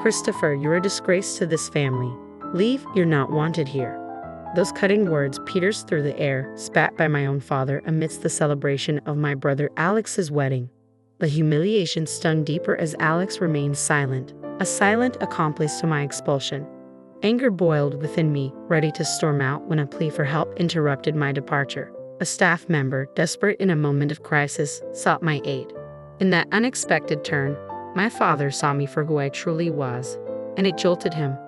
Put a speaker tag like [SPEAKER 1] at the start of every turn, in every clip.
[SPEAKER 1] "Christopher, you're a disgrace to this family. Leave, you're not wanted here." Those cutting words pierced through the air, spat by my own father amidst the celebration of my brother Alex's wedding. The humiliation stung deeper as Alex remained silent, a silent accomplice to my expulsion. Anger boiled within me, ready to storm out when a plea for help interrupted my departure. A staff member, desperate in a moment of crisis, sought my aid. In that unexpected turn, my father saw me for who I truly was, and it jolted him.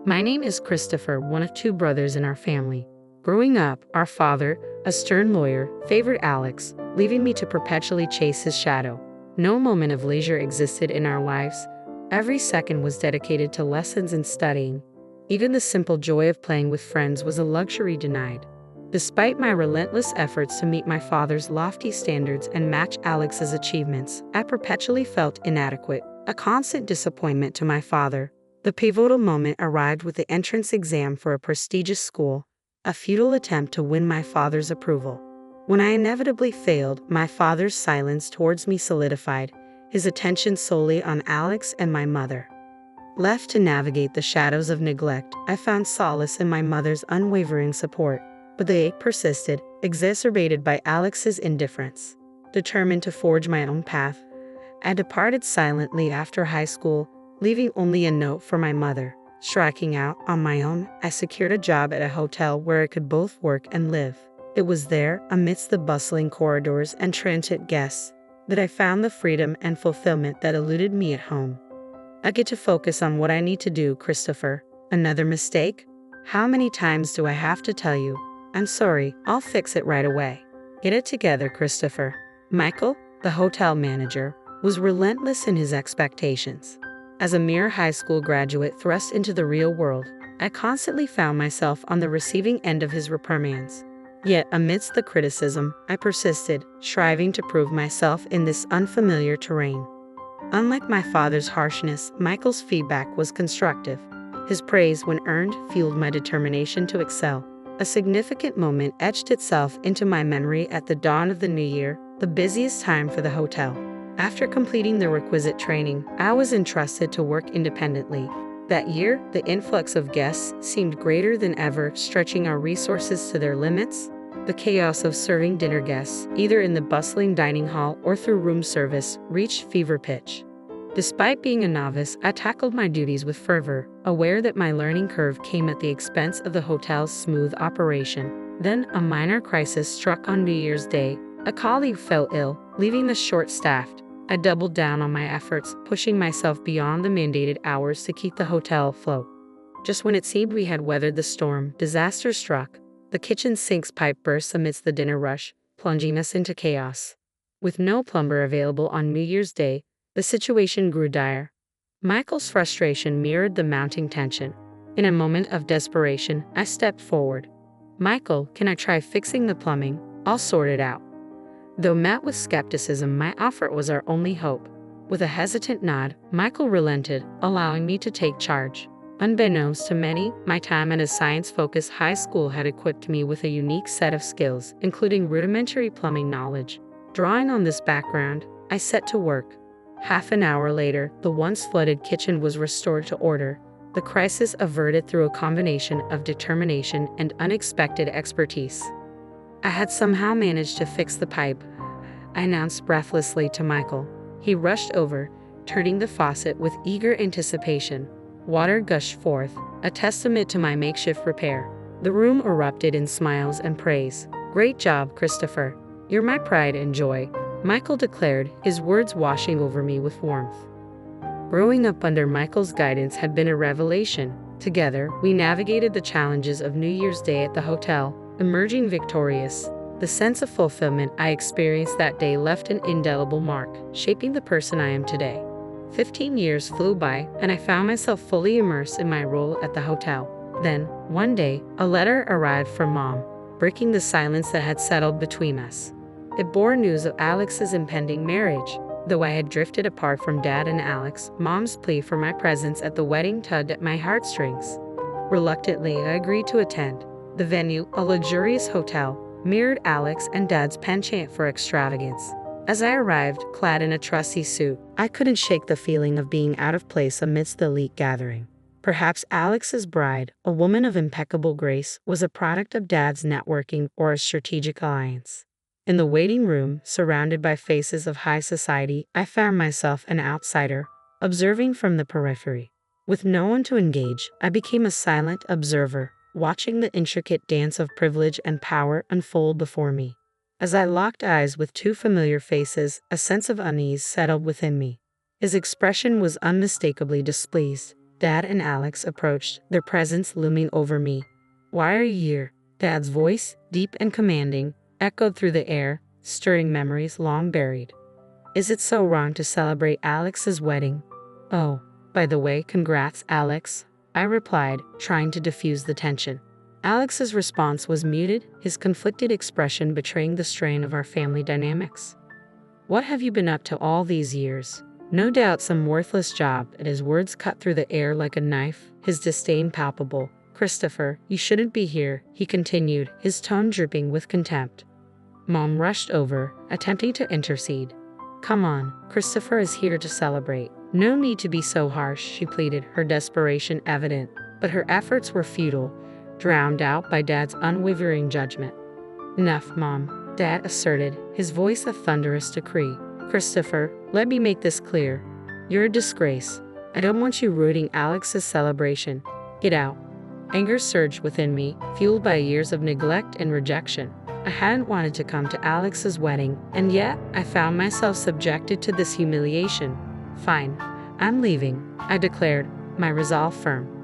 [SPEAKER 1] My name is Christopher, one of two brothers in our family. Growing up, our father, a stern lawyer, favored Alex, leaving me to perpetually chase his shadow. No moment of leisure existed in our lives. Every second was dedicated to lessons and studying. Even the simple joy of playing with friends was a luxury denied. Despite my relentless efforts to meet my father's lofty standards and match Alex's achievements, I perpetually felt inadequate, a constant disappointment to my father. The pivotal moment arrived with the entrance exam for a prestigious school, a futile attempt to win my father's approval. When I inevitably failed, my father's silence towards me solidified, his attention solely on Alex and my mother. Left to navigate the shadows of neglect, I found solace in my mother's unwavering support. But the ache persisted, exacerbated by Alex's indifference. Determined to forge my own path, I departed silently after high school, leaving only a note for my mother. Striking out on my own, I secured a job at a hotel where I could both work and live. It was there, amidst the bustling corridors and transient guests, that I found the freedom and fulfillment that eluded me at home. I get to focus on what I need to do, Christopher. Another mistake? How many times do I have to tell you? I'm sorry, I'll fix it right away. Get it together, Christopher. Michael, the hotel manager, was relentless in his expectations. As a mere high school graduate thrust into the real world, I constantly found myself on the receiving end of his reprimands. Yet, amidst the criticism, I persisted, striving to prove myself in this unfamiliar terrain. Unlike my father's harshness, Michael's feedback was constructive. His praise, when earned, fueled my determination to excel. A significant moment etched itself into my memory at the dawn of the new year, the busiest time for the hotel. After completing the requisite training, I was entrusted to work independently. That year, the influx of guests seemed greater than ever, stretching our resources to their limits. The chaos of serving dinner guests, either in the bustling dining hall or through room service, reached fever pitch. Despite being a novice, I tackled my duties with fervor, aware that my learning curve came at the expense of the hotel's smooth operation. Then, a minor crisis struck on New Year's Day. A colleague fell ill, leaving us short-staffed. I doubled down on my efforts, pushing myself beyond the mandated hours to keep the hotel afloat. Just when it seemed we had weathered the storm, disaster struck. The kitchen sink's pipe burst amidst the dinner rush, plunging us into chaos. With no plumber available on New Year's Day, the situation grew dire. Michael's frustration mirrored the mounting tension. In a moment of desperation, I stepped forward. "Michael, can I try fixing the plumbing? I'll sort it out." Though met with skepticism, my offer was our only hope. With a hesitant nod, Michael relented, allowing me to take charge. Unbeknownst to many, my time at a science-focused high school had equipped me with a unique set of skills, including rudimentary plumbing knowledge. Drawing on this background, I set to work. Half an hour later, the once flooded kitchen was restored to order, the crisis averted through a combination of determination and unexpected expertise. I had somehow managed to fix the pipe, I announced breathlessly to Michael. He rushed over, turning the faucet with eager anticipation. Water gushed forth, a testament to my makeshift repair. The room erupted in smiles and praise. "Great job, Christopher. You're my pride and joy," Michael declared, his words washing over me with warmth. Growing up under Michael's guidance had been a revelation. Together, we navigated the challenges of New Year's Day at the hotel, emerging victorious. The sense of fulfillment I experienced that day left an indelible mark, shaping the person I am today. 15 years flew by, and I found myself fully immersed in my role at the hotel. Then, one day, a letter arrived from Mom, breaking the silence that had settled between us. It bore news of Alex's impending marriage. Though I had drifted apart from Dad and Alex, Mom's plea for my presence at the wedding tugged at my heartstrings. Reluctantly, I agreed to attend. The venue, a luxurious hotel, mirrored Alex and Dad's penchant for extravagance. As I arrived, clad in a trusty suit, I couldn't shake the feeling of being out of place amidst the elite gathering. Perhaps Alex's bride, a woman of impeccable grace, was a product of Dad's networking or a strategic alliance. In the waiting room, surrounded by faces of high society, I found myself an outsider, observing from the periphery. With no one to engage, I became a silent observer, watching the intricate dance of privilege and power unfold before me. As I locked eyes with two familiar faces, a sense of unease settled within me. His expression was unmistakably displeased. Dad and Alex approached, their presence looming over me. "Why are you here?" Dad's voice, deep and commanding, echoed through the air, stirring memories long buried. "Is it so wrong to celebrate Alex's wedding?" "Oh, by the way, congrats, Alex," I replied, trying to diffuse the tension. Alex's response was muted, his conflicted expression betraying the strain of our family dynamics. "What have you been up to all these years?" "No doubt some worthless job," and his words cut through the air like a knife, his disdain palpable. "Christopher, you shouldn't be here," he continued, his tone dripping with contempt. Mom rushed over, attempting to intercede. "Come on, Christopher is here to celebrate. No need to be so harsh," she pleaded, her desperation evident. But her efforts were futile, drowned out by Dad's unwavering judgment. "Enough, Mom," Dad asserted, his voice a thunderous decree. "Christopher, let me make this clear. You're a disgrace. I don't want you ruining Alex's celebration. Get out." Anger surged within me, fueled by years of neglect and rejection. I hadn't wanted to come to Alex's wedding, and yet I found myself subjected to this humiliation. "Fine, I'm leaving," I declared, my resolve firm.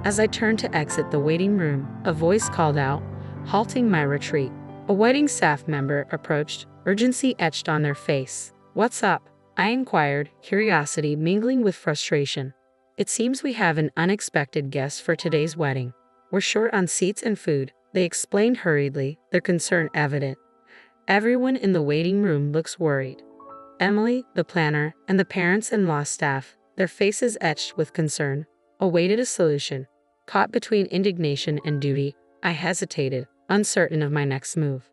[SPEAKER 1] As I turned to exit the waiting room, a voice called out, halting my retreat. A wedding staff member approached, urgency etched on their face. "What's up?" I inquired, curiosity mingling with frustration. "It seems we have an unexpected guest for today's wedding. We're short on seats and food," they explained hurriedly, their concern evident. Everyone in the waiting room looks worried. Emily, the planner, and the parents-in-law staff, their faces etched with concern, awaited a solution. Caught between indignation and duty, I hesitated, uncertain of my next move.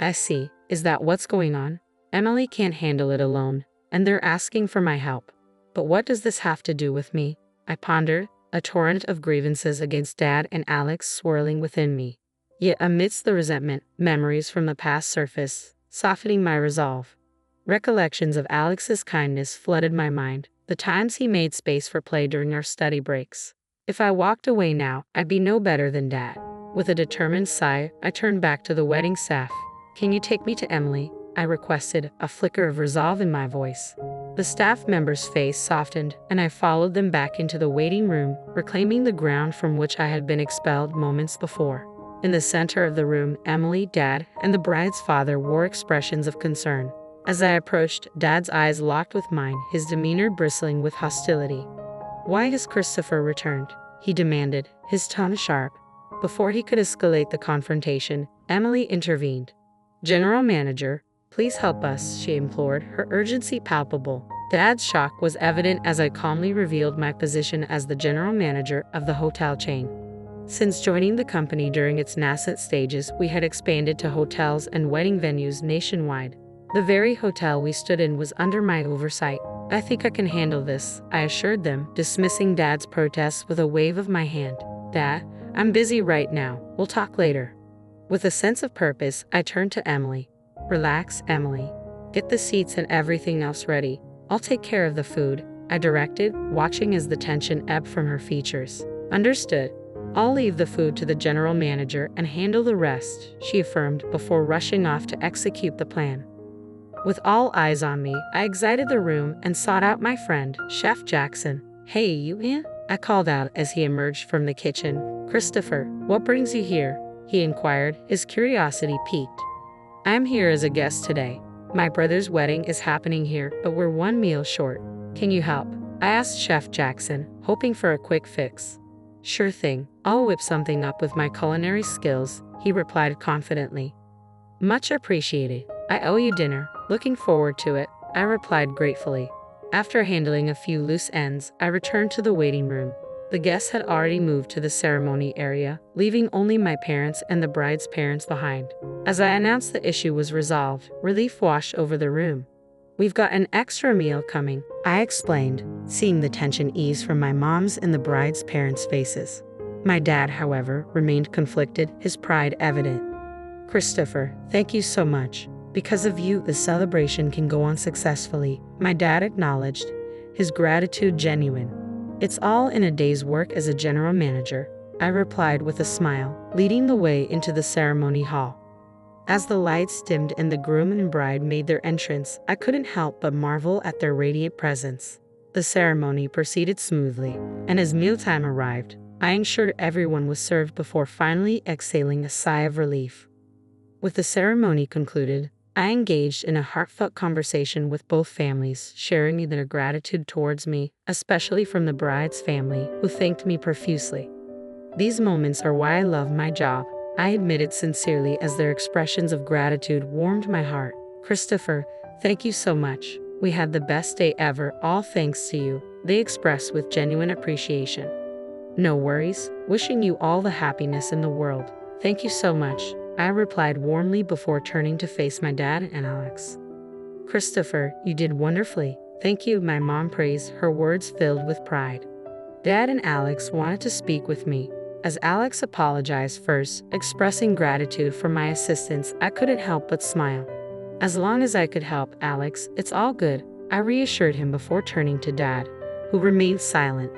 [SPEAKER 1] "I see. Is that what's going on? Emily can't handle it alone, and they're asking for my help. But what does this have to do with me?" I pondered, a torrent of grievances against Dad and Alex swirling within me. Yet amidst the resentment, memories from the past surfaced, softening my resolve. Recollections of Alex's kindness flooded my mind, the times he made space for play during our study breaks. If I walked away now, I'd be no better than Dad. With a determined sigh, I turned back to the wedding staff. "Can you take me to Emily?" I requested, a flicker of resolve in my voice. The staff member's face softened, and I followed them back into the waiting room, reclaiming the ground from which I had been expelled moments before. In the center of the room, Emily, Dad, and the bride's father wore expressions of concern. As I approached, Dad's eyes locked with mine, his demeanor bristling with hostility. "Why has Christopher returned?" he demanded, his tone sharp. Before he could escalate the confrontation, Emily intervened. "General Manager, please help us," she implored, her urgency palpable. Dad's shock was evident as I calmly revealed my position as the general manager of the hotel chain. Since joining the company during its nascent stages, we had expanded to hotels and wedding venues nationwide. The very hotel we stood in was under my oversight. "I think I can handle this," I assured them, dismissing Dad's protests with a wave of my hand. "Dad, I'm busy right now. We'll talk later." With a sense of purpose, I turned to Emily. "Relax, Emily. Get the seats and everything else ready. I'll take care of the food," I directed, watching as the tension ebbed from her features. "Understood. I'll leave the food to the general manager and handle the rest," she affirmed before rushing off to execute the plan. With all eyes on me, I exited the room and sought out my friend, Chef Jackson. "Hey, you in?" I called out as he emerged from the kitchen. "Christopher, what brings you here?" he inquired, his curiosity piqued. "I'm here as a guest today. My brother's wedding is happening here, but we're one meal short. Can you help?" I asked Chef Jackson, hoping for a quick fix. "Sure thing. I'll whip something up with my culinary skills," he replied confidently. "Much appreciated. I owe you dinner. Looking forward to it," I replied gratefully. After handling a few loose ends, I returned to the waiting room. The guests had already moved to the ceremony area, leaving only my parents and the bride's parents behind. As I announced the issue was resolved, relief washed over the room. "We've got an extra meal coming," I explained, seeing the tension ease from my mom's and the bride's parents' faces. My dad, however, remained conflicted, his pride evident. "Christopher, thank you so much. Because of you, the celebration can go on successfully," my dad acknowledged, his gratitude genuine. "It's all in a day's work as a general manager," I replied with a smile, leading the way into the ceremony hall. As the lights dimmed and the groom and bride made their entrance, I couldn't help but marvel at their radiant presence. The ceremony proceeded smoothly, and as mealtime arrived, I ensured everyone was served before finally exhaling a sigh of relief. With the ceremony concluded, I engaged in a heartfelt conversation with both families, sharing their gratitude towards me, especially from the bride's family, who thanked me profusely. "These moments are why I love my job," I admitted sincerely as their expressions of gratitude warmed my heart. "Christopher, thank you so much. We had the best day ever, all thanks to you," they expressed with genuine appreciation. "No worries, wishing you all the happiness in the world. Thank you so much," I replied warmly before turning to face my dad and Alex. "Christopher, you did wonderfully. Thank you," my mom praised, her words filled with pride. Dad and Alex wanted to speak with me. As Alex apologized first, expressing gratitude for my assistance, I couldn't help but smile. "As long as I could help, Alex, it's all good," I reassured him before turning to Dad, who remained silent.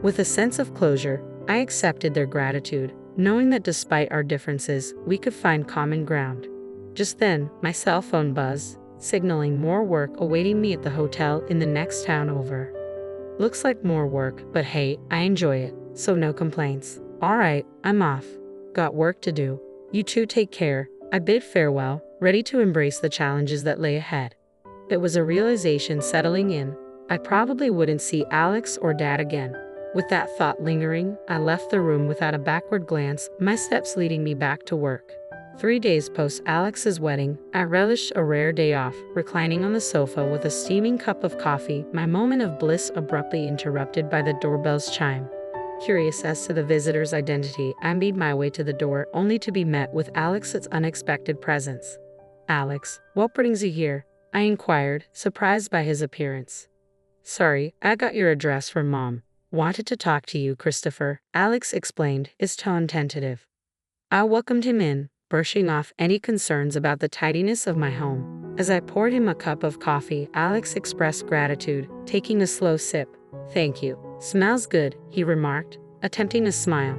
[SPEAKER 1] With a sense of closure, I accepted their gratitude, knowing that despite our differences, we could find common ground. Just then, my cell phone buzzed, signaling more work awaiting me at the hotel in the next town over. Looks like more work, but hey, I enjoy it, so no complaints. "All right, I'm off. Got work to do. You two take care," I bid farewell, ready to embrace the challenges that lay ahead. It was a realization settling in. I probably wouldn't see Alex or Dad again. With that thought lingering, I left the room without a backward glance, my steps leading me back to work. 3 days post Alex's wedding, I relished a rare day off, reclining on the sofa with a steaming cup of coffee, my moment of bliss abruptly interrupted by the doorbell's chime. Curious as to the visitor's identity, I made my way to the door, only to be met with Alex's unexpected presence. "Alex, what brings you here?" I inquired, surprised by his appearance. "Sorry, I got your address from Mom. Wanted to talk to you, Christopher," Alex explained, his tone tentative. I welcomed him in, brushing off any concerns about the tidiness of my home. As I poured him a cup of coffee, Alex expressed gratitude, taking a slow sip. "Thank you. Smells good," he remarked, attempting a smile.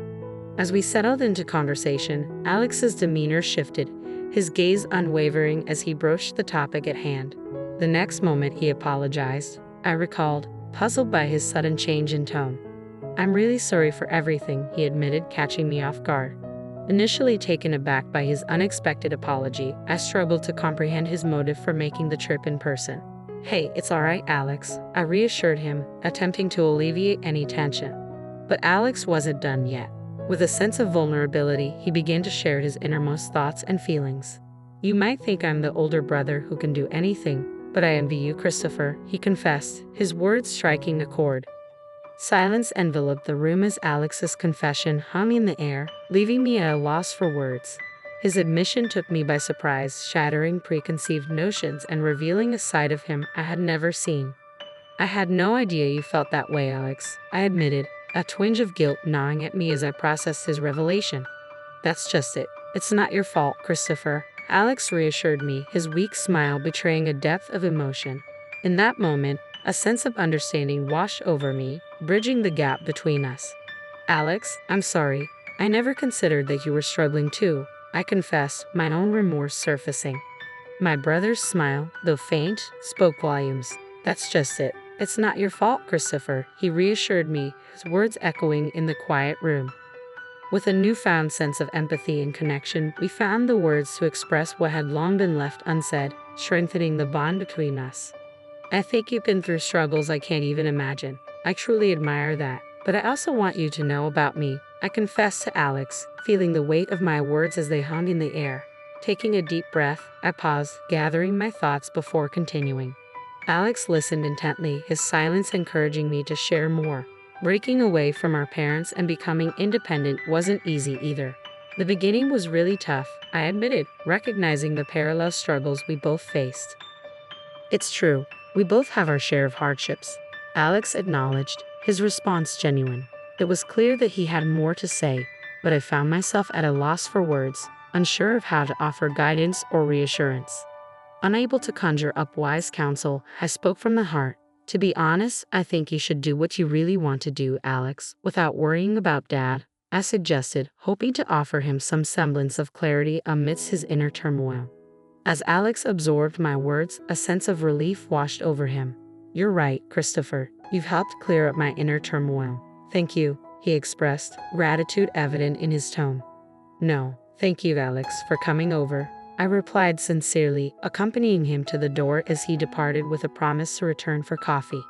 [SPEAKER 1] As we settled into conversation, Alex's demeanor shifted, his gaze unwavering as he broached the topic at hand. The next moment he apologized, I recalled, puzzled by his sudden change in tone. "I'm really sorry for everything," he admitted, catching me off guard. Initially taken aback by his unexpected apology, I struggled to comprehend his motive for making the trip in person. "Hey, it's all right, Alex," I reassured him, attempting to alleviate any tension. But Alex wasn't done yet. With a sense of vulnerability, he began to share his innermost thoughts and feelings. "You might think I'm the older brother who can do anything, but I envy you, Christopher," he confessed, his words striking a chord. Silence enveloped the room as Alex's confession hung in the air, leaving me at a loss for words. His admission took me by surprise, shattering preconceived notions and revealing a side of him I had never seen. "I had no idea you felt that way, Alex," I admitted, a twinge of guilt gnawing at me as I processed his revelation. "That's just it. It's not your fault, Christopher," Alex reassured me, his weak smile betraying a depth of emotion. In that moment, a sense of understanding washed over me, bridging the gap between us. "Alex, I'm sorry. I never considered that you were struggling too," I confessed, my own remorse surfacing. My brother's smile, though faint, spoke volumes. "That's just it. It's not your fault, Christopher," he reassured me, his words echoing in the quiet room. With a newfound sense of empathy and connection, we found the words to express what had long been left unsaid, strengthening the bond between us. "I think you've been through struggles I can't even imagine. I truly admire that. But I also want you to know about me," I confessed to Alex, feeling the weight of my words as they hung in the air. Taking a deep breath, I paused, gathering my thoughts before continuing. Alex listened intently, his silence encouraging me to share more. Breaking away from our parents and becoming independent wasn't easy either. The beginning was really tough, I admitted, recognizing the parallel struggles we both faced. It's true, we both have our share of hardships, Alex acknowledged, his response genuine. It was clear that he had more to say, but I found myself at a loss for words, unsure of how to offer guidance or reassurance. Unable to conjure up wise counsel, I spoke from the heart. To be honest, I think you should do what you really want to do, Alex, without worrying about Dad, I suggested, hoping to offer him some semblance of clarity amidst his inner turmoil. As Alex absorbed my words, a sense of relief washed over him. You're right, Christopher. You've helped clear up my inner turmoil. Thank you, he expressed, gratitude evident in his tone. No, thank you, Alex, for coming over, I replied sincerely, accompanying him to the door as he departed with a promise to return for coffee.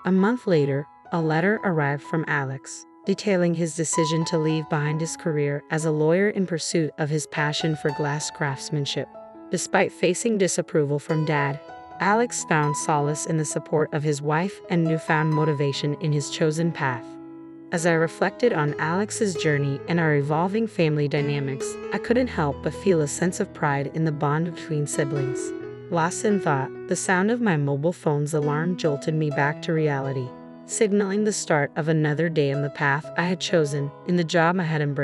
[SPEAKER 1] A month later, a letter arrived from Alex, detailing his decision to leave behind his career as a lawyer in pursuit of his passion for glass craftsmanship. Despite facing disapproval from Dad, Alex found solace in the support of his wife and newfound motivation in his chosen path. As I reflected on Alex's journey and our evolving family dynamics, I couldn't help but feel a sense of pride in the bond between siblings. Lost in thought, the sound of my mobile phone's alarm jolted me back to reality, signaling the start of another day on the path I had chosen, in the job I had embraced.